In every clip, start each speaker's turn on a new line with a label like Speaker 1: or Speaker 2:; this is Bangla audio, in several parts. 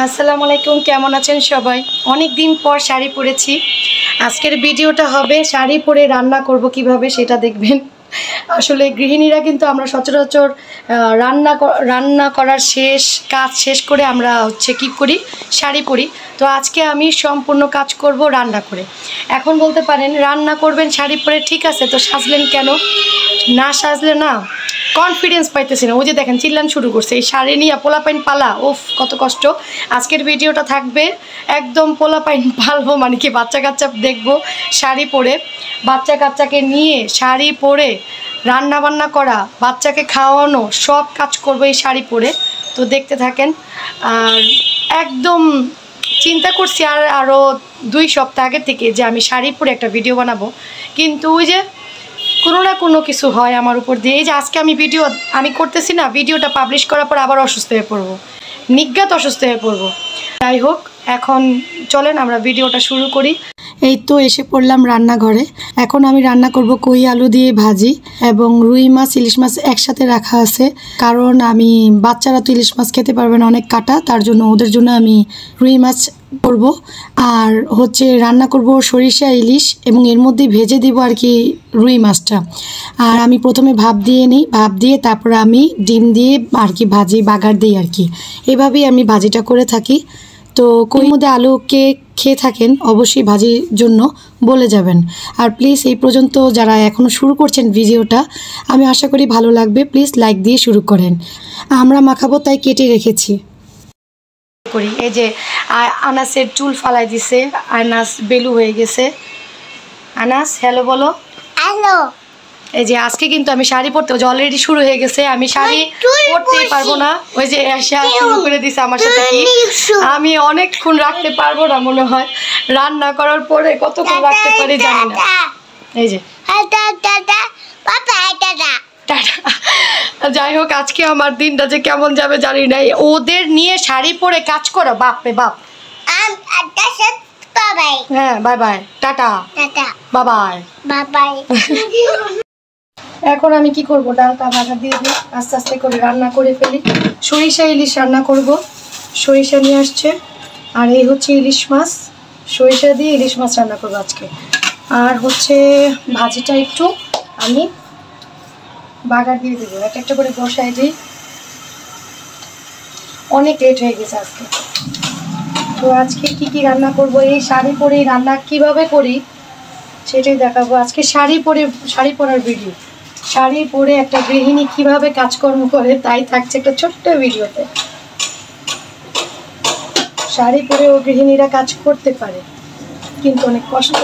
Speaker 1: আসসালামু আলাইকুম, কেমন আছেন সবাই? অনেক দিন পর শাড়ি পরেছি। আজকের ভিডিওটা হবে শাড়ি পরে রান্না করব কিভাবে সেটা দেখবেন। আসলে গৃহিণীরা কিন্তু আমরা সচরাচর রান্না করার কাজ শেষ করে আমরা কি করি, শাড়ি পরি। তো আজকে আমি সম্পূর্ণ কাজ করব রান্না করে। এখন বলতে পারেন রান্না করবেন শাড়ি পরে, ঠিক আছে, তো সাজলেন কেন? না সাজলে না কনফিডেন্স পাইতেছি না। ওই যে দেখেন চিল্লান শুরু করছে, এই শাড়ি নিয়ে পোলাপাইন পালা, ওফ কত কষ্ট। আজকের ভিডিওটা থাকবে একদম পোলাপাইন পালবো, মানে কি বাচ্চা কাচ্চা দেখবো শাড়ি পরে, বাচ্চা কাচ্চাকে নিয়ে শাড়ি পরে রান্না বান্না করা, বাচ্চাকে খাওয়ানো, সব কাজ করবো এই শাড়ি পরে। তো দেখতে থাকেন। আর একদম চিন্তা করছি আরও 2 সপ্তাহ আগের থেকে যে আমি শাড়ি পরে একটা ভিডিও বানাবো, কিন্তু ওই যে কোনো না কোনো কিছু হয় আমার উপর দিয়ে। এই যে আজকে আমি করতেছি না, ভিডিওটা পাবলিশ করার পর আবার অসুস্থ হয়ে পড়বো, নিজ্ঞাত অসুস্থ হয়ে পড়বো। যাই হোক, এখন চলেন আমরা ভিডিওটা শুরু করি। এই তো এসে পড়লাম রান্নাঘরে। এখন আমি রান্না করব কই আলু দিয়ে ভাজি, এবং রুই মাছ ইলিশ মাছ একসাথে রাখা আছে, কারণ আমি বাচ্চারা তো ইলিশ মাছ খেতে পারবে না, অনেক কাটা, তার জন্য ওদের জন্য আমি রুই মাছ করব। আর রান্না করব সরিষা ইলিশ, এবং এর মধ্যে ভেজে দিব আর কি রুই মাছটা। আর আমি প্রথমে ভাপ দিয়ে নিই, ভাপ দিয়ে তারপর আমি ডিম দিয়ে আর কি ভাজি বাগার দিই আর কি, এভাবেই আমি ভাজিটা করে থাকি। তো কই মধ্যে আলুকে খেয়ে থাকেন অবশ্যই ভাজির জন্য বলে যাবেন। আর প্লিজ এই পর্যন্ত যারা এখনও শুরু করছেন ভিডিওটা, আমি আশা করি ভালো লাগবে, প্লিজ লাইক দিয়ে শুরু করেন। আমরা মাখাবো তাই কেটে রেখেছি করি। এই যে আনাসের চুল ফালাই দিছে, আনাস বেলু হয়ে গেছে। আনাস হ্যালো বলো। হ্যালো। এই যে আজকে কিন্তু আমি শাড়ি পরতে, অলরেডি শুরু হয়ে গেছে, আমি শাড়ি পরতেই পারবো না। ওই যে শুরু করে দিছে আমার সাথে, কি আমি অনেকক্ষণ রাখতে পারবো না মনে হয়, রান্না করার পরে কতক্ষণ রাখতে পারি জানি না। এই যে যাই হোক, আজকে আমার দিনটা যে কেমন যাবে জানি না, ওদের নিয়ে শাড়ি পরে কাজ করা, বাপরে বাপ। হ্যাঁ, bye bye, tata, bye bye. এখন আমি কি করব, ডালটা ভাজা দিয়ে দিই, আস্তে আস্তে করে রান্না করে ফেলি। সরিষা ইলিশ রান্না করব, সরিষা নিয়ে আসছে। আর এই হচ্ছে ইলিশ মাছ, সরিষা দিয়ে ইলিশ মাছ রান্না করবো আজকে। আর ভাজিটা একটু আমি বাগার দিয়ে দেবো, একটা একটা করে বসাই দিই। অনেক লেট হয়ে গেছে আজকে। তো আজকে কি কি রান্না করব, এই শাড়ি পরে রান্না কিভাবে করি সেটাই দেখাবো আজকে। শাড়ি পরার ভিডিও, শাড়ি পরে একটা গৃহিণী কিভাবে কাজকর্ম করে তাই থাকছে একটা ছোট্ট ভিডিওতে। শাড়ি পরে ও গৃহিণীরা কাজ করতে পারে, কিন্তু অনেক কষ্ট।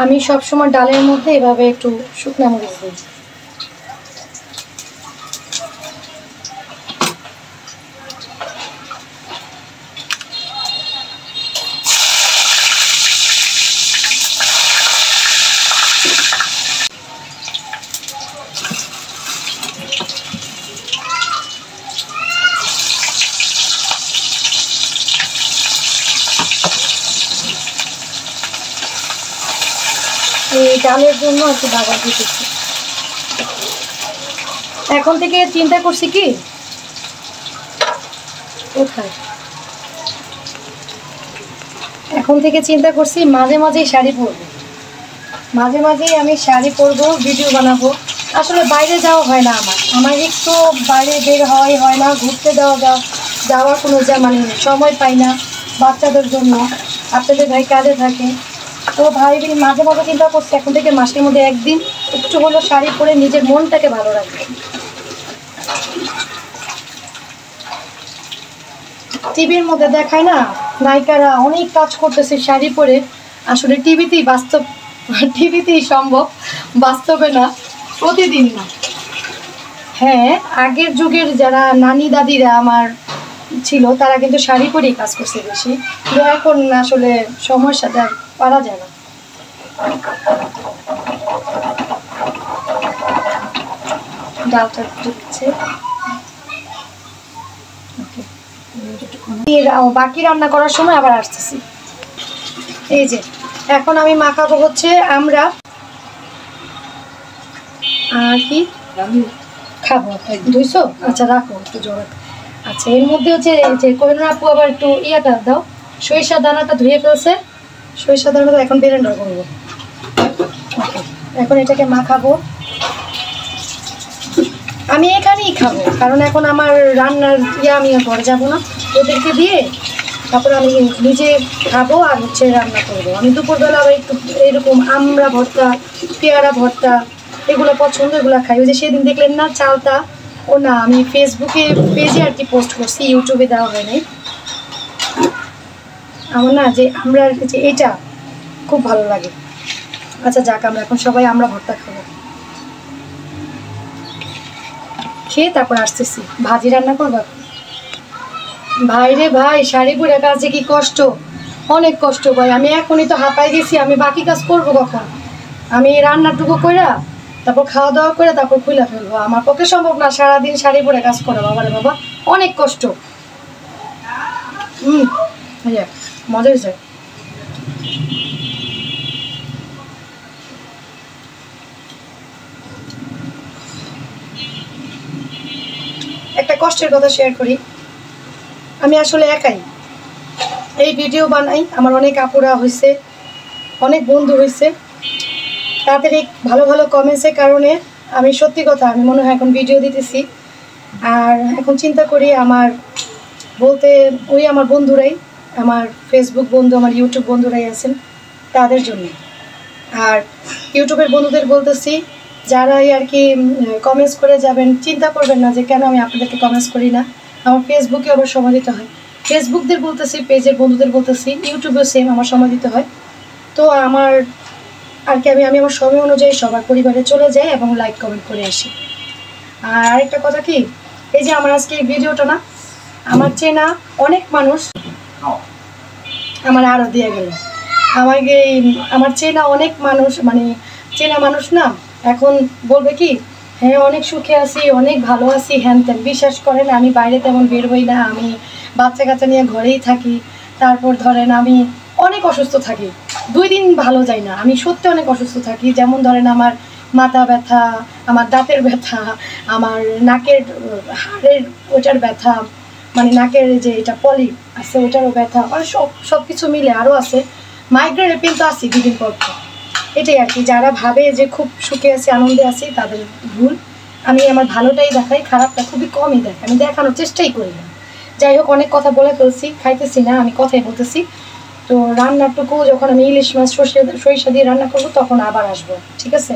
Speaker 1: আমি সবসময় ডালের মধ্যে এভাবে একটু শুকনা মরিচ দিই। এই ডালের জন্য একটু বাগার দিতেছি। এখন থেকে চিন্তা করছি কি, এখন থেকে চিন্তা করছি মাঝে মাঝেই শাড়ি পরবো, মাঝে মাঝেই আমি শাড়ি পরবো, ভিডিও বানাবো। আসলে বাইরে যাওয়া হয় না আমার একটু বাইরে বের হয় না, ঘুরতে যাওয়ার কোনো মানে সময় পাই না বাচ্চাদের জন্য। আপনাদের ভাই কাজে থাকে, তো ভাই মাঝে মাঝে চিন্তা করছি এখন থেকে মাসের মধ্যে একদিন একটু হলো শাড়ি পরে নিজের মনটাকে ভালো রাখবে। টিভির মধ্যে দেখায় না নায়িকারা অনেক কাজ করতেছে শাড়ি পরে, আসলে টিভিতেই সম্ভব, বাস্তবে না, প্রতিদিন না। হ্যাঁ, আগের যুগের যারা নানি দাদিরা আমার ছিল তারা কিন্তু শাড়ি পরেই কাজ করছে বেশি, কিন্তু এখন আসলে সময়ের সাথে আর পারা যায় না। ডালটা দিচ্ছে, বাকি রান্না করার সময় আবার আসতেছি। এই যে এখন আমি মাখাবো হচ্ছে আমরা আর কি খাবো। ধুইছো? আচ্ছা রাখো একটু জোরে। আচ্ছা এর মধ্যে হচ্ছে যে কোহিনুর আপু আবার একটু ইয়াটা দাও, সরিষার দানাটা ধুয়ে ফেলছে, সরিষার দানাটা এখন ব্লেন্ডার করবো। ওকে, এখন এটাকে মাখাবো। আমি এখানেই খাবো, কারণ এখন আমার রান্নার আমি ঘরে যাবো না, ওদেরকে দিয়ে তারপর আমি নিজে খাবো আর হচ্ছে রান্না করবো। আমি দুপুরবেলা আবার একটু এরকম আমড়া ভর্তা, পেয়ারা ভর্তা এগুলো পছন্দ, এগুলো খাই। ওই যে সেদিন দেখলেন না চালটা, ও না আমি ফেসবুকে পেজে আর কি পোস্ট করছি, ইউটিউবে দেওয়া হয় নাই আমার না, যে আমরা যে এটা খুব ভালো লাগে। আচ্ছা যাক, আমরা এখন সবাই আমরা ভর্তা খাবো, খেয়ে তারপর আসতেছি। ভাজি রান্না করবো ভাই রে ভাই, শাড়ি পরে কাজে কি কষ্ট, অনেক কষ্ট ভাই। আমি এখনই তো হাঁপাই গেছি, আমি বাকি কাজ করবো কখন? আমি রান্নাটুকু কইরা তারপর খাওয়া দাওয়া করে তারপর খুলে ফেলবো, আমার পক্ষে সম্ভব না সারাদিন শাড়ি পরে কাজ করা। বাবা রে বাবা, অনেক কষ্ট। মজা হয়েছে। একটা কষ্টের কথা শেয়ার করি, আমি আসলে একাই এই ভিডিও বানাই, আমার অনেক আপুরা হয়েছে, অনেক বন্ধু হয়েছে, তাদের এই ভালো ভালো কমেন্টসের কারণে আমি সত্যি কথা আমি মনে হয় এখন ভিডিও দিতেছি। আর এখন চিন্তা করি আমার বলতে ওই আমার বন্ধুরাই, আমার ফেসবুক বন্ধু, আমার ইউটিউব বন্ধুরাই আছেন, তাদের জন্য। আর ইউটিউবের বন্ধুদের বলতেছি, যারাই আর কি কমেন্টস করে যাবেন, চিন্তা করবেন না যে কেন আমি আপনাদেরকে কমেন্টস করি না। আমার ফেসবুকে আবার সময় দিতে হয়, ফেসবুকদের বলতেছি, পেজের বন্ধুদের বলতেছি, ইউটিউবেও সেম আমার সময় দিতে হয়। তো আমার আর কি আমি আমার সময় অনুযায়ী সবার পরিবারে চলে যাই এবং লাইক কমেন্ট করে আসি। আর আরেকটা কথা কি, এই যে আমার আজকে এই ভিডিওটা না, আমার চেনা অনেক মানুষ আমার আরও দিয়ে গেল, আমাকে আমার চেনা অনেক মানুষ, মানে চেনা মানুষ না এখন বলবে কি, হ্যাঁ অনেক সুখে আছি, অনেক ভালো আছি, হ্যান ত্যান। বিশ্বাস করেন আমি বাইরে তেমন বের হই না, আমি বাচ্চা কাচ্চা নিয়ে ঘরেই থাকি। তারপর ধরেন আমি অনেক অসুস্থ থাকি, 2 দিন ভালো যাই না, আমি সত্যি অনেক অসুস্থ থাকি। যেমন ধরেন আমার মাথা ব্যথা, আমার দাঁতের ব্যথা, আমার নাকের হাড়ের ওটার ব্যথা, মানে নাকের যে এটা পলি আছে ওটারও ব্যথা, মানে সব কিছু মিলে আরও আছে। মাইগ্রেনের পেন তো আসি 2 দিন পর পর। এটাই আর কি, যারা ভাবে যে খুব সুখে আছি, আনন্দে আছি, তাদের ভুল। আমি আমার ভালোটাই দেখাই, খারাপটা খুবই কমই দেখাই, আমি দেখানোর চেষ্টাই করি না। যাই হোক, অনেক কথা বলে ফেলছি, খাইতেছি না, আমি কথাই বলতেছি। তো রান্নাটুকু যখন আমি ইলিশ মাছ সরিষা দিয়ে রান্না করবো তখন আবার আসবো, ঠিক আছে?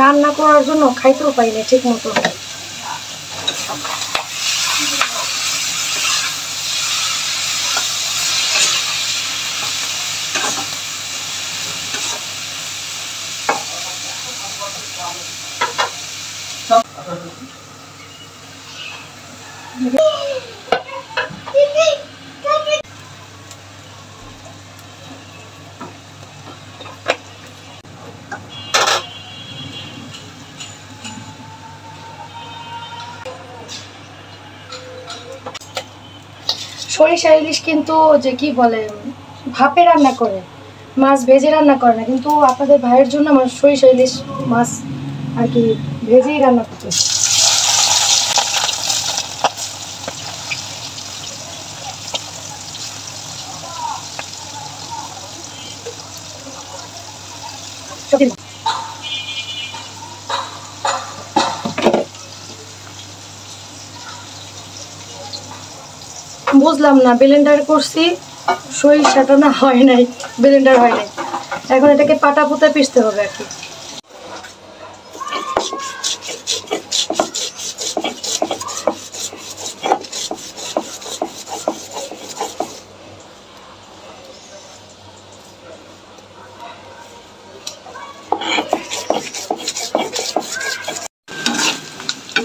Speaker 1: রান্না করার জন্য খাইতেও পাই না ঠিক মতো। সরিষা ইলিশ কিন্তু যে কি বলে ভাপে রান্না করে, মাছ ভেজে রান্না করে না, কিন্তু আপনাদের ভাইয়ের জন্য আমার সরিষা ইলিশ মাছ আর কি ভেজেই রান্না করতে। বুঝলাম না, ব্লেন্ডার করছি সরিষাটা না হয় নাই, ব্লেন্ডার হয় নাই। এখন এটাকে পাটা পুঁতে পিষতে হবে আর কি।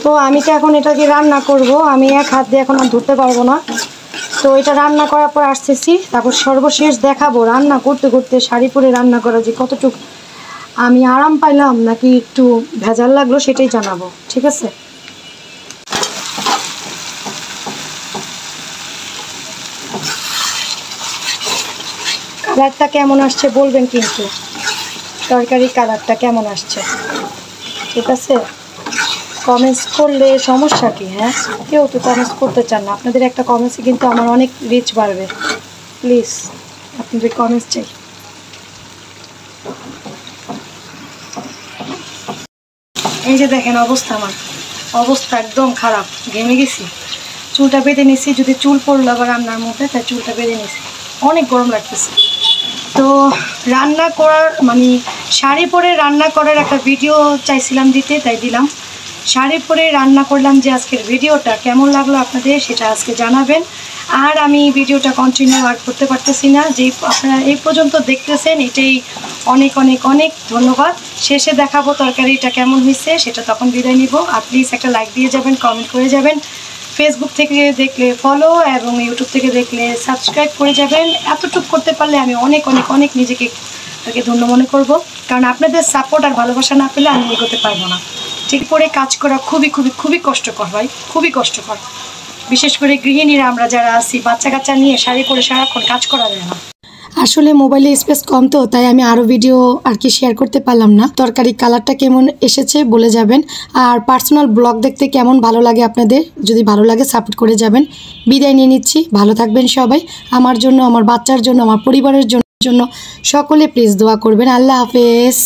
Speaker 1: তো আমি তো এখন এটাকে রান্না করব, আমি এক হাত দিয়ে এখন আর ধরতে পারবো না। তো এটা রান্না করার পর আসতেছি, তারপর সর্বশেষ দেখাবো রান্না করতে করতে শাড়ি পরে রান্না করা যে কতটুকু আমি আরাম পাইলাম নাকি একটু ভেজাল লাগলো সেটাই জানাবো, ঠিক আছে? কালারটা কেমন আসছে বলবেন কিন্তু, তরকারি কালারটা কেমন আসছে, ঠিক আছে? কমেন্টস করলে সমস্যা কি? হ্যাঁ, কেউ তো কমেন্টস করতে চান না, আপনাদের একটা কমেন্টসে কিন্তু আমার অনেক রিচ বাড়বে। প্লিজ আপনাদের কমেন্টস চাই। এই যে দেখেন অবস্থা, আমার অবস্থা একদম খারাপ, ঘেমে গেছি। চুলটা বেঁধে নিছি, যদি চুল পড়লো আবার রান্নার মুখে, তাই চুলটা বেঁধে নিছি, অনেক গরম লাগতেছে। তো রান্না করার মানে শাড়ি পরে রান্না করার একটা ভিডিও চাইছিলাম দিতে, তাই দিলাম। শাড়ি পরে রান্না করলাম যে আজকের ভিডিওটা কেমন লাগলো আপনাদের সেটা আজকে জানাবেন। আর আমি ভিডিওটা কন্টিনিউ আর করতে পারতেছি না, যে আপনারা এই পর্যন্ত দেখতেছেন এটাই অনেক অনেক অনেক ধন্যবাদ। শেষে দেখাবো তরকারিটা কেমন হয়েছে, সেটা তখন বিদায় নিব। আর প্লিজ একটা লাইক দিয়ে যাবেন, কমেন্ট করে যাবেন। ফেসবুক থেকে দেখলে ফলো এবং ইউটিউব থেকে দেখলে সাবস্ক্রাইব করে যাবেন। এতটুকু করতে পারলে আমি অনেক অনেক অনেক নিজেকে ধন্য মনে করব, কারণ আপনাদের সাপোর্ট আর ভালোবাসা না পেলে আমি এগোতে পারবো না। ঠিক করে কাজ করা খুবই খুবই খুবই কষ্টকর হয়, খুবই কষ্টকর। বিশেষ করে গৃহিণীরা আমরা যারা আছি, বাচ্চা কাচ্চা নিয়ে শাড়ি পরে সারাক্ষণ কাজ করা যায় না। আসলে মোবাইলে স্পেস কম, তো তাই আমি আরও ভিডিও আর কি শেয়ার করতে পারলাম না। তরকারি কালারটা কেমন এসেছে বলে যাবেন। আর পার্সোনাল ব্লগ দেখতে কেমন ভালো লাগে আপনাদের, যদি ভালো লাগে সাপোর্ট করে যাবেন। বিদায় নিয়ে নিচ্ছি, ভালো থাকবেন সবাই। আমার জন্য, আমার বাচ্চার জন্য, আমার পরিবারের জন্য সকলে প্লিজ দোয়া করবেন। আল্লাহ হাফেজ।